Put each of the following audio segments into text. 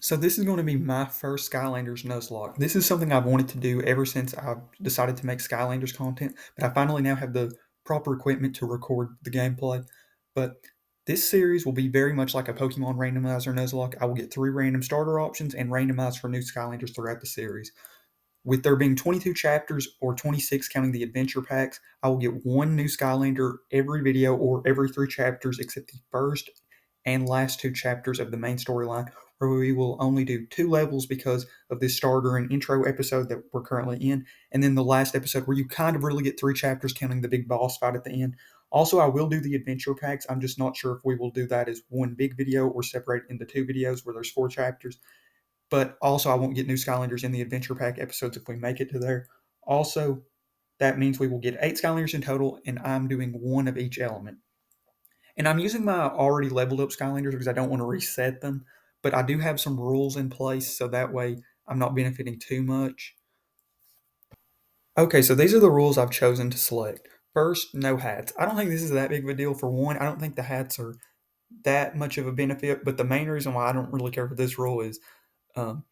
So this is going to be my first Skylanders Nuzlocke. This is something I've wanted to do ever since I've decided to make Skylanders content, but I finally now have the proper equipment to record the gameplay. But this series will be very much like a Pokemon Randomizer Nuzlocke. I will get 3 random starter options and randomize for new Skylanders throughout the series. With there being 22 chapters or 26 counting the adventure packs, I will get one new Skylander every video or every 3 chapters except the first and last 2 chapters of the main storyline, where we will only do 2 levels because of this starter and intro episode that we're currently in, and then the last episode where you kind of really get 3 chapters counting the big boss fight at the end. Also, I will do the adventure packs. I'm just not sure if we will do that as one big video or separate into 2 videos where there's 4 chapters. But also, I won't get new Skylanders in the adventure pack episodes if we make it to there. Also, that means we will get 8 Skylanders in total, and I'm doing one of each element. And I'm using my already leveled up Skylanders because I don't want to reset them, but I do have some rules in place so that way I'm not benefiting too much. Okay, so these are the rules I've chosen to select. First, no hats. I don't think this is that big of a deal. For one, I don't think the hats are that much of a benefit, but the main reason why I don't really care for this rule is um,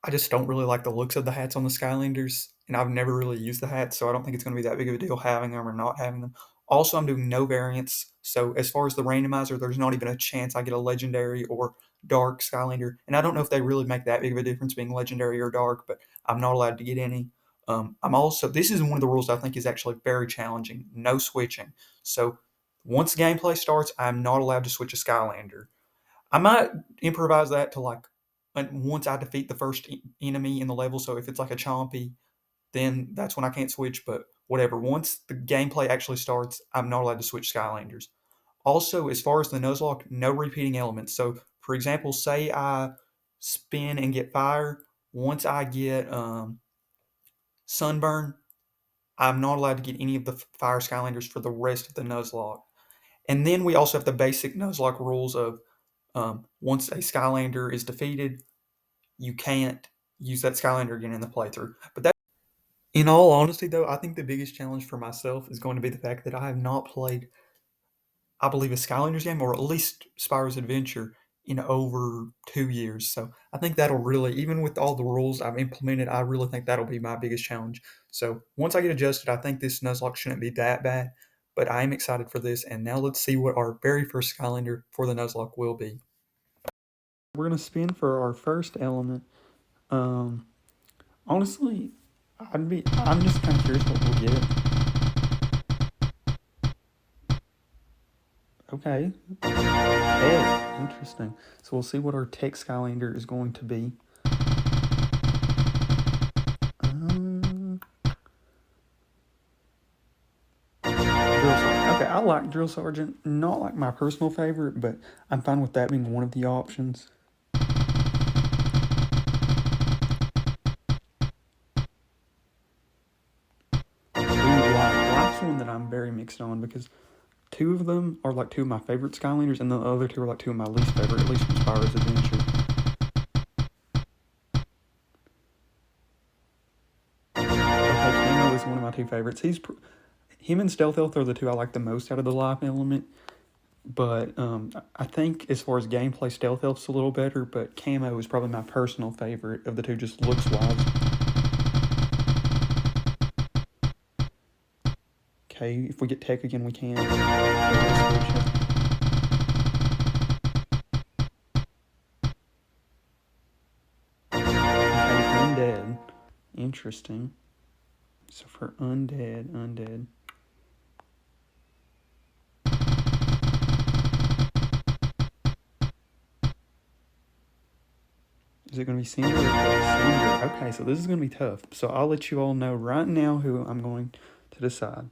I just don't really like the looks of the hats on the Skylanders, and I've never really used the hats, so I don't think it's going to be that big of a deal having them or not having them. Also, I'm doing no variants, so as far as the randomizer, there's not even a chance I get a legendary or dark Skylander, and I don't know if they really make that big of a difference being legendary or dark, but I'm not allowed to get any. I'm also, this is one of the rules I think is actually very challenging, no switching. So once gameplay starts, I'm not allowed to switch a Skylander. I might improvise that to like once I defeat the first enemy in the level. So if it's like a chompy, then that's when I can't switch. But whatever. Once the gameplay actually starts, I'm not allowed to switch Skylanders. Also, as far as the Nuzlocke, no repeating elements. So, for example, say I spin and get fire. Once I get sunburn, I'm not allowed to get any of the fire Skylanders for the rest of the Nuzlocke. And then we also have the basic Nuzlocke rules of once a Skylander is defeated, you can't use that Skylander again in the playthrough. But that, in all honesty, though, I think the biggest challenge for myself is going to be the fact that I have not played, I believe, a Skylanders game or at least Spyro's Adventure in over 2 years. So I think that'll really, even with all the rules I've implemented, I really think that'll be my biggest challenge. So once I get adjusted, I think this Nuzlocke shouldn't be that bad. But I am excited for this, and now let's see what our very first Skylander for the Nuzlocke will be. We're gonna spin for our first element. Um, Honestly, I'm just kind of curious what we'll get. Okay, head, interesting. So we'll see what our tech Skylander is going to be. Um, Drill Sergeant. Okay, I like Drill Sergeant. Not like my personal favorite, but I'm fine with that being one of the options. Ooh, Life's one that I'm very mixed on because 2 of them are like 2 of my favorite Skylanders, and the other 2 are like 2 of my least favorite, at least from Spyro's Adventure. Okay, Camo is one of my 2 favorites. Him and Stealth Elf are the 2 I like the most out of the life element. But I think as far as gameplay, Stealth Elf's a little better, but Camo is probably my personal favorite of the 2, just looks wise. Okay, if we get tech again, we can. Okay, undead. Interesting. So for undead. Is it going to be Cinder or Cinder? Okay, so this is going to be tough. So I'll let you all know right now who I'm going to decide.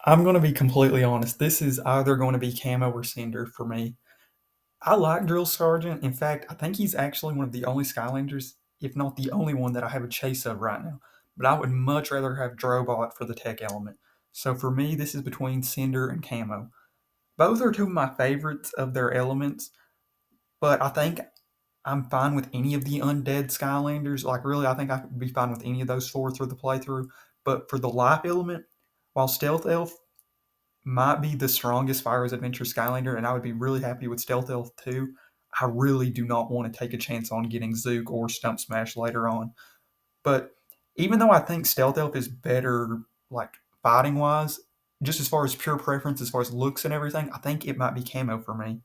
I'm going to be completely honest. This is either going to be Camo or Cinder for me. I like Drill Sergeant. In fact, I think he's actually one of the only Skylanders, if not the only one, that I have a chase of right now. But I would much rather have Drobot for the tech element. So for me, this is between Cinder and Camo. Both are 2 of my favorites of their elements, but I think I'm fine with any of the undead Skylanders. Like, really, I think I could be fine with any of those 4 through the playthrough. But for the life element, while Stealth Elf might be the strongest Spyro's Adventure Skylander, and I would be really happy with Stealth Elf too, I really do not want to take a chance on getting Zook or Stump Smash later on. But even though I think Stealth Elf is better, like fighting wise, just as far as pure preference, as far as looks and everything, I think it might be Camo for me.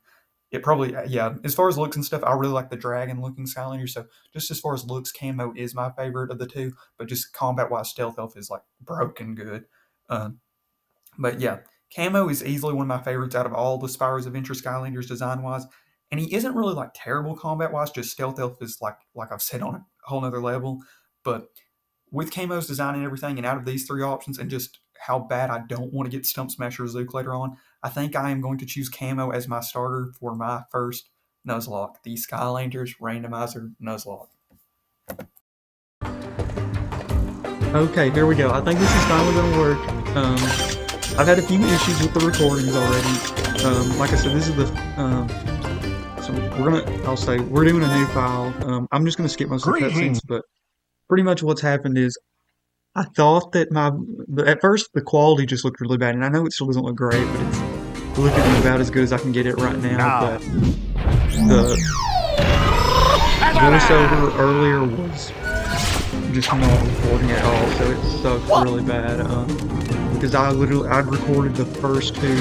It probably, yeah, as far as looks and stuff, I really like the dragon looking Skylander. So just as far as looks, Camo is my favorite of the two. But just combat wise, Stealth Elf is like broken good. But yeah, Camo is easily one of my favorites out of all the Spyro's Adventure Skylanders design wise. And he isn't really like terrible combat wise, just Stealth Elf is like I've said on a whole nother level. But with Camo's design and everything, and out of these three options, and just how bad I don't want to get Stump Smasher Zook later on, I think I am going to choose Camo as my starter for my first Nuzlocke, the Skylanders Randomizer Nuzlocke. Okay, here we go. I think this is finally going to work. I've had a few issues with the recordings already. Like I said, this is the... so we're doing a new file. I'm just going to skip most of the cutscenes, but pretty much what's happened is I thought that at first the quality just looked really bad, and I know it still doesn't look great, but it's looking about as good as I can get it right now. But the voiceover earlier was just not recording at all, so it sucks really bad. Because I'd recorded the first two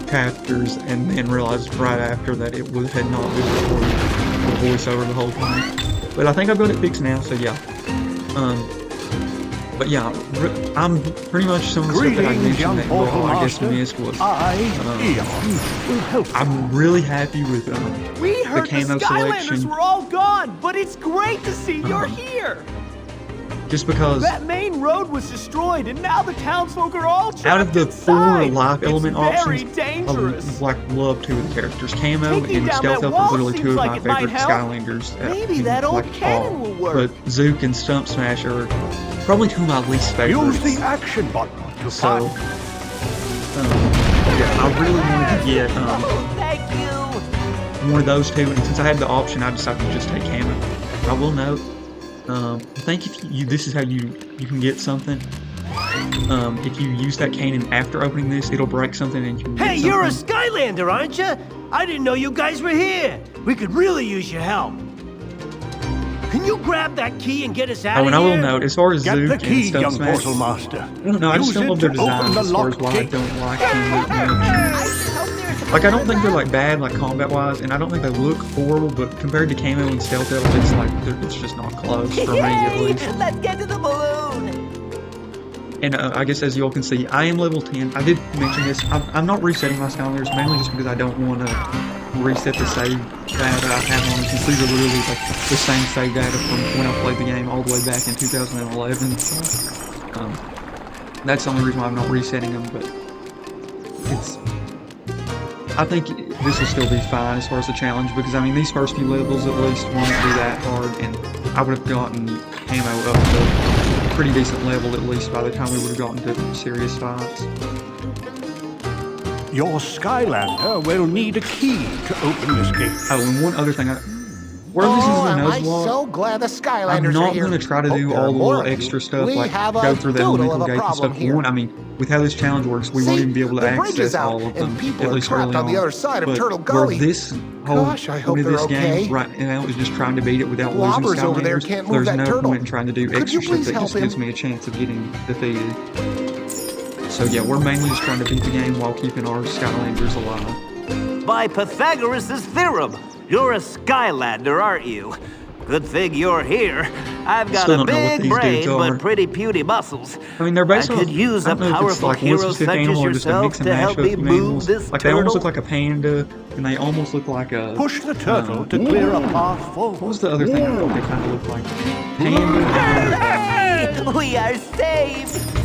chapters and then realized right after that it had not been recording the voiceover the whole time. But I think I've got it fixed now, so yeah. But yeah, I'm pretty much some of the stuff that I mentioned that I guess missed was I'm really happy with the camo selection. Skylanders were all gone, but it's great to see you're here. Just because that main road was destroyed, and now the townsfolk are all trapped out of the inside. 4 life element options, dangerous. I love 2 of the characters. Camo and Stealth Elf are literally 2 of my favorite Skylanders. Maybe that old cannon will work. But Zook and Stump Smash are probably 2 of my least favorites. Use the action button to so, yeah, I really wanted to get thank you. one of those 2, and since I had the option, I decided to just take Camo. I will note, I think if this is how you can get something. If you use that cannon after opening this, it'll break something and you can get something. You're a Skylander, aren't you? I didn't know you guys were here. We could really use your help. Can you grab that key and get us out of here? And I will note, as far as Get Zook the key, and Stump young Smash, Portal Master. I don't know, I just don't love their designs as far as why I don't like them that much. Like, I don't think they're like bad, like combat-wise, and I don't think they look horrible, but compared to Camo and Stealth Elf, it's like, it's just not close for me, at least. Let's get to the balloon! And I guess as you all can see, I am level 10. I did mention this. I'm not resetting my Skylanders, mainly just because I don't want to reset the save data that I have on it, since these are literally like the same save data from when I played the game all the way back in 2011. So, that's the only reason why I'm not resetting them, but I think this will still be fine as far as the challenge, because I mean these first few levels at least won't be that hard, and I would have gotten Camo up to a pretty decent level at least by the time we would have gotten to serious fights. Your Skylander will need a key to open this gate. Oh, and one other thing, where this is the Nuzlocke, so glad the Skylanders I'm not are here. going to try to do all the little extra stuff, like go through the elemental gates and stuff. For one, I mean, with how this challenge works, we won't even be able to access all of them, at least early on. The other side of but Turtle where Gully. this whole Gosh, I hope point of this they're game okay. right now is just trying to beat it without losing Lobbers over there Skylanders, can't move there's that no turtle. point in trying to do Could extra you stuff please that help just him? gives me a chance of getting defeated. So yeah, we're mainly just trying to beat the game while keeping our Skylanders alive. By Pythagoras' theorem, you're a Skylander, aren't you? Good thing you're here. I've got Still a don't know what big these dudes brain, are. but pretty puny muscles. I mean, they're based I on, could use I a don't know if it's powerful like hero one specific such as animal or just a yourself mix and to mash help of me move animals. this Like, they almost turtle. look like a panda, and they almost look like a... Push the turtle to clear a path forward. What was the other thing I thought they kind of looked like? Panda. Hey, we are safe!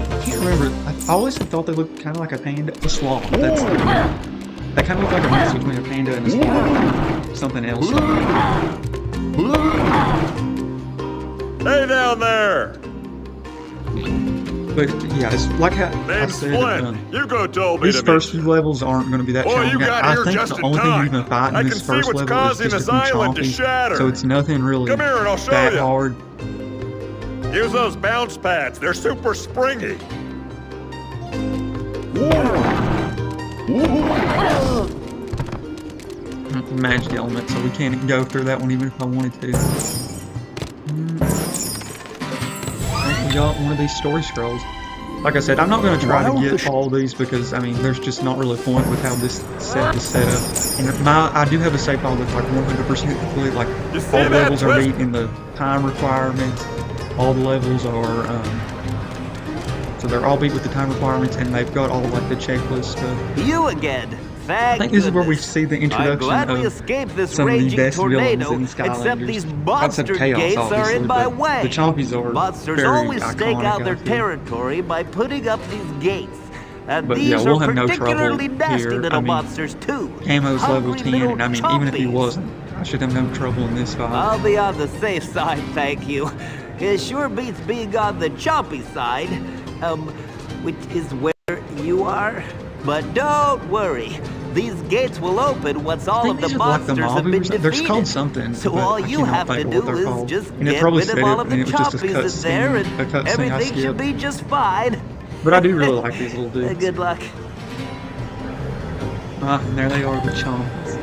I can't remember. I always thought they looked kind of like a panda. A sloth. That's they kind of look like a mix between a panda and a sloth. Something else. Hey down there! But yeah, it's like how I Name's said. Flynn. You go told me These to first meet few levels aren't going to be that Boy, challenging. you got I here think just the in only thing time. you've been fighting I in can this see first what's level is causing just this a few island to chompies. shatter. So it's nothing really Come here and I'll show that you. hard. Use those bounce pads. They're super springy. magic element, so we can't go through that one even if I wanted to. I think we got one of these story scrolls. Like I said, I'm not going to try to get all these because, I mean, there's just not really a point with how this set is set up. And I do have a save file that's like 100% complete, like all the levels are meeting the time requirements, all the levels are, so they're all beat with the time requirements, and they've got all like the checklist stuff. You again. I think this is where we see the introduction of some of the best villains in except these Skylanders. monster gates are in my way. The Chompies are Monsters very always iconic, stake out their I feel. territory by putting up these gates. And But these yeah, we'll are have no trouble particularly nasty here. little I mean, monsters too. Camo's level Hungry 10, and I mean, little even if he chompies. wasn't, I should have no trouble in this fight. I'll be on the safe side, thank you. It sure beats being on the chompy side, which is where you are. But don't worry, these gates will open once all of the monsters have been defeated. They're called something. So but all I you cannot have to think of do what they're is called. just And it get probably rid of said all it, of the and it was just a chompies in there, and a cutscene I everything should skipped. be just fine. But I do really like these little dudes. Good luck. And there they are, the Chomps.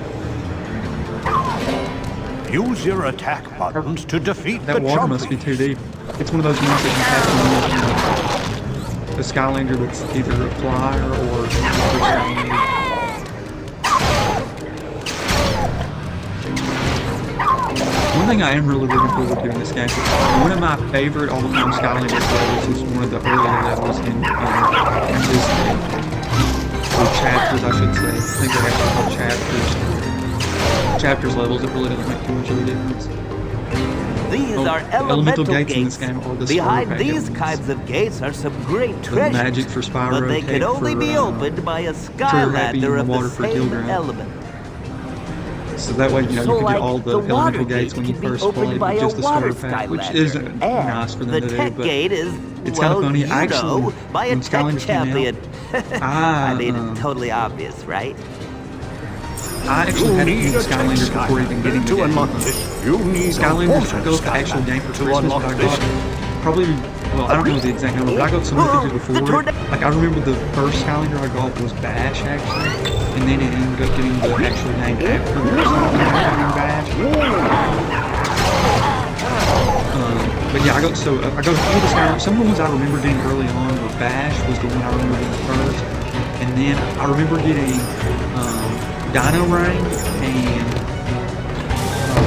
Use your attack buttons to defeat That the water must be too deep. It's one of those ones that you have to use the Skylander that's either a flyer or a Skylander. One thing I am really looking forward to in this game, one of my favorite all-time Skylanders levels is one of the earlier levels in this game. Or chapters, I should say. I think they're actually called chapters. Chapters levels, it really doesn't make too much of a difference. These are the elemental gates in gates. this game are the Behind Spyro these elements. kinds of gates are some great The treasures. magic for Spyro, but they tape can only for, be opened by a Happy, Skylander and of the water the for same Gilgram. element. So that way, you know, So, you can like, get all the the water elemental gates gate when you can be first opened play by with a just the water starter pack, which Skylander. is And nice for them the to do, tech but gate is, it's well, kind of funny. you Actually, know, by a when tech Skylanders came champion. out, I mean, it's totally obvious, right? I actually had to use Skylanders before even getting the to game. unlock this. You need Skylanders, a I got the actual game for Christmas, but I got probably, well, I don't know the exact number, but I got so many figures before it. Like, I remember the first Skylander I got was Bash, actually, and then it ended up getting the actual name after Bash. But yeah, I got a few of the Skylanders. Some of the ones I remember getting early on were Bash was the one I remember getting first, and then I remember getting Dino Ring and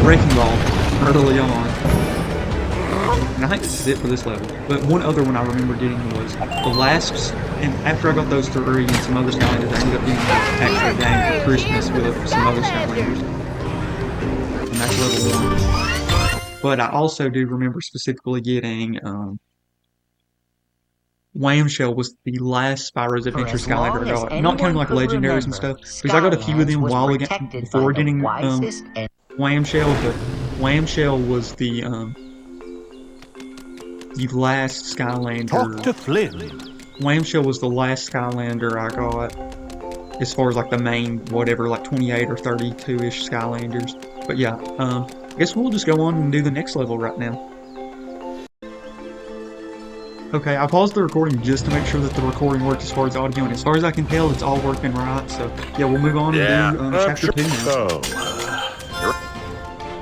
Wrecking Ball early on. And I think this is it for this level. But one other one I remember getting was the last, and after I got those three and some other Skylanders, I ended up getting the actual game for Christmas with some other Skylanders. And that's level 1. But I also do remember specifically getting Whamshell was the last Spyro's Adventure Skylander I got. Not counting like legendaries and stuff, because I got a few of them while before getting Whamshell, but Whamshell was the last Skylander. Talk to Flynn. Whamshell was the last Skylander I got, as far as like the main whatever, like 28 or 32-ish Skylanders. But yeah, I guess we'll just go on and do the next level right now. Okay, I paused the recording just to make sure that the recording worked as far as audio, and as far as I can tell, it's all working right. So yeah, we'll move on and do chapter 2 now. So,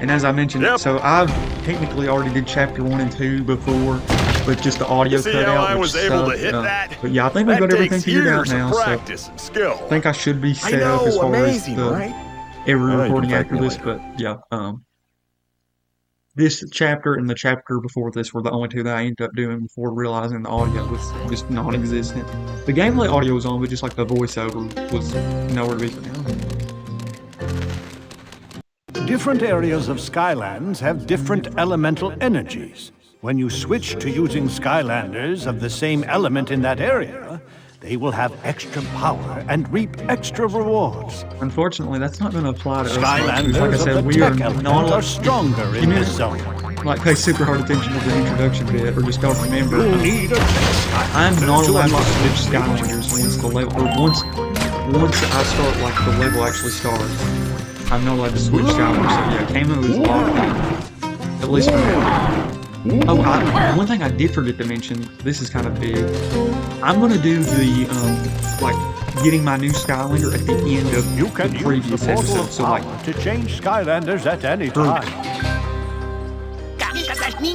And as I mentioned, so I've technically already did chapter 1 and 2 before, but just the audio see cut how out. I which was able to sucked, hit that? But yeah, I think we've got everything figured out now. So Practice and skill. I think I should be set up as far as every recording after this. But yeah, this chapter and the chapter before this were the only two that I ended up doing before realizing the audio was just non-existent. The gameplay audio was on, but just like the voiceover was nowhere to be found. Different areas of Skylands have different elemental energies. When you switch to using Skylanders of the same element in that area, they will have extra power and reap extra rewards. Unfortunately, that's not going to apply to us. Skylanders Like I said, of the we are tech not element allowed are stronger in this zone. like pay super hard attention to the introduction bit, or just don't remember. You'll need a I'm not allowed to switch Skylanders once the level, or once I start, like the level actually starts. I'm not allowed to switch Skylanders. So yeah, Camo is locked in, at least for now. Oh, one thing I did forget to mention. This is kind of big. I'm gonna do the like getting my new Skylander at the end of You can the use previous the portal episode. of So power like, to change Skylanders at any time.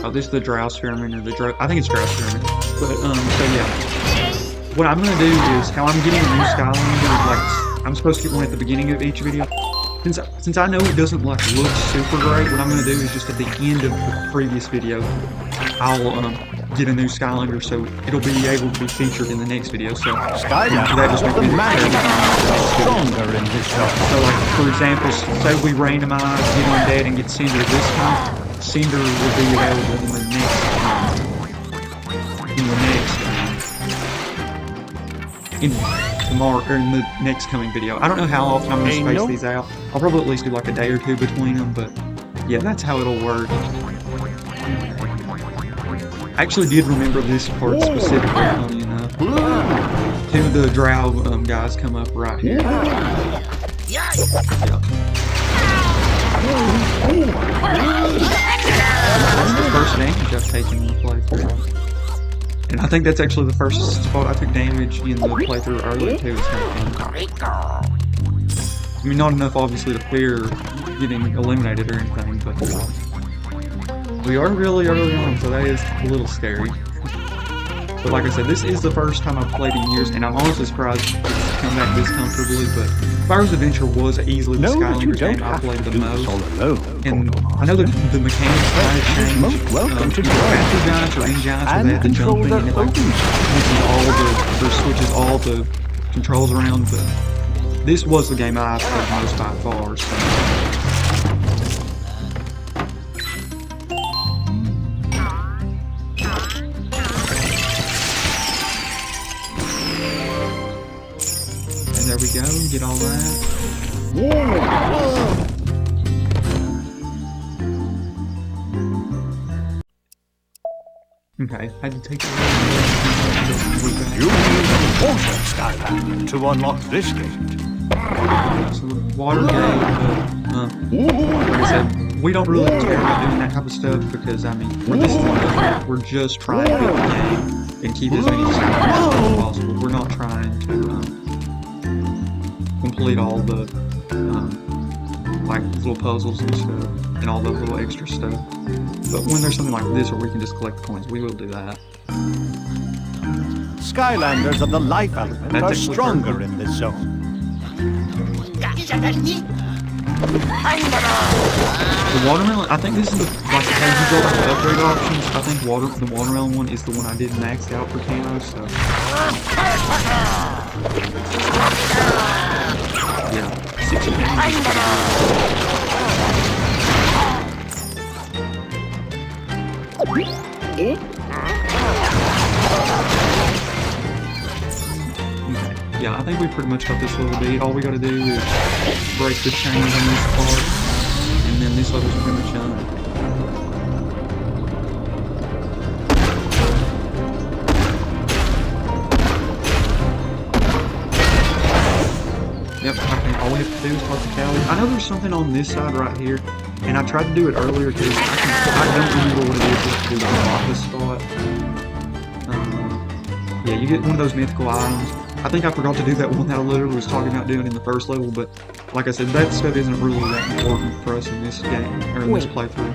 oh, this is the Drow Spearmint or the Drow. I think it's Drow Spearmint. But so yeah, what I'm gonna do is how I'm getting a new Skylander. Like, I'm supposed to get one at the beginning of each video. Since I know it doesn't like look super great, what I'm gonna do is just at the end of the previous video, I'll get a new Skylander, so it'll be able to be featured in the next video. So Skylanders that just are makes the me magic stronger in this zone. So like, for example, say we randomize, get undead, and get Cinder this time. Cinder will be available in the next coming video. I don't know how often I'm gonna space these out. I'll probably at least do like a day or two between them, but yeah, that's how it'll work. I actually did remember this part specifically, funny enough. Two of the Drow guys come up right here. Yeah. That's the first damage I've taken in the playthrough. And I think that's actually the first spot I took damage in the playthrough earlier too. It's kind of fun. I mean, not enough obviously to fear getting eliminated or anything, but we are really early on, so that is a little scary. But like I said, this is the first time I've played in years, and I'm honestly surprised it's come back this comfortably, but Spyro's Adventure was easily the Skylanders game I played the most. And I know that the mechanics kind of changed. After Giants or in Giants, where they had the jumping, and it like switches all the controls around, but this was the game I played most by far, so. There we go, get all that. Okay, I had to take You need water Skylander to unlock this gate. So the water gate, like I said, we don't really care about doing that type of stuff because, I mean, for this one, we're just trying to beat the game and keep as many Skylanders as possible. We're not trying to, complete all the like little puzzles and stuff and all the little extra stuff. But when there's something like this where we can just collect the coins, we will do that. Skylanders of the life element That's are actually stronger perfect. in this zone. The watermelon, I think this is like as you go by the upgrade options, I think the watermelon one is the one I did maxed out for camo, so yeah, 6 Yeah, I think we pretty much got this level beat. All we gotta do is break the chains on this part, and then this level's pretty much done. Yep, I think all we have to do is talk to Callie. I know there's something on this side right here, and I tried to do it earlier because I don't remember what it is to do the office spot. Yeah, you get one of those mythical items. I think I forgot to do that one that I literally was talking about doing in the first level, but like I said, that stuff isn't really that important for us in this game, or in this playthrough.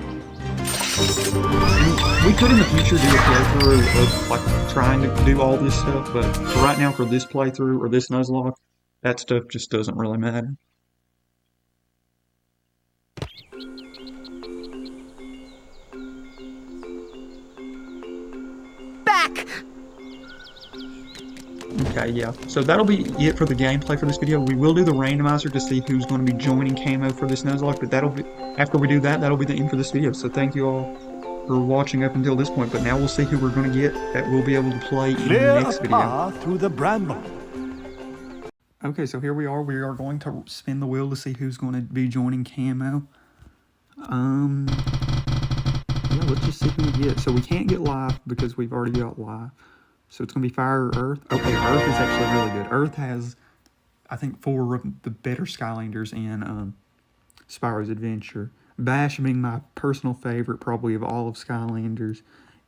And we could in the future do a playthrough of like trying to do all this stuff, but for right now, for this playthrough or this Nuzlocke, that stuff just doesn't really matter. Back! Okay, yeah. So that'll be it for the gameplay for this video. We will do the randomizer to see who's going to be joining camo for this Nuzlocke, but that'll be after we do that, that'll be the end for this video. So thank you all for watching up until this point. But now we'll see who we're going to get that we'll be able to play in the next video. Path through the bramble. Okay, so here we are. We are going to spin the wheel to see who's going to be joining camo. Yeah, let's just see who we get. So we can't get live because we've already got live. So it's going to be fire or earth. Okay, earth is actually really good. Earth has, I think, 4 of the better Skylanders in Spyro's Adventure. Bash being my personal favorite probably of all of Skylanders.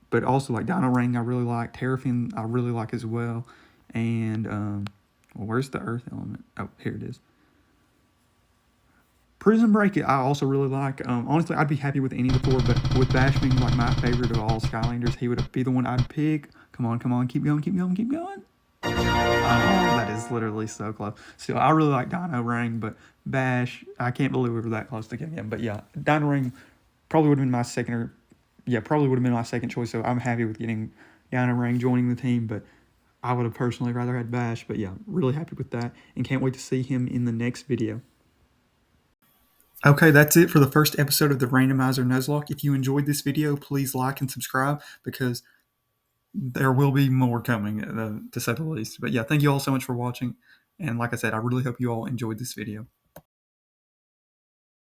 But also like Dino Ring I really like. Terrafin I really like as well. And Well, where's the earth element? Oh, here it is. Prison Break, I also really like. Honestly, I'd be happy with any of the four, but with Bash being like my favorite of all Skylanders, he would be the one I'd pick. Come on, keep going, keep going, keep going. Oh, that is literally so close. Still, I really like Dino Ring, but Bash, I can't believe we were that close to getting him. But yeah, Dino Ring probably would have been my second, probably would have been my second choice. So I'm happy with getting Dino Ring joining the team, but I would have personally rather had Bash. But yeah, really happy with that, and can't wait to see him in the next video. Okay, that's it for the first episode of the Randomizer Nuzlocke. If you enjoyed this video, please like and subscribe because there will be more coming, to say the least. But yeah, thank you all so much for watching. And like I said, I really hope you all enjoyed this video.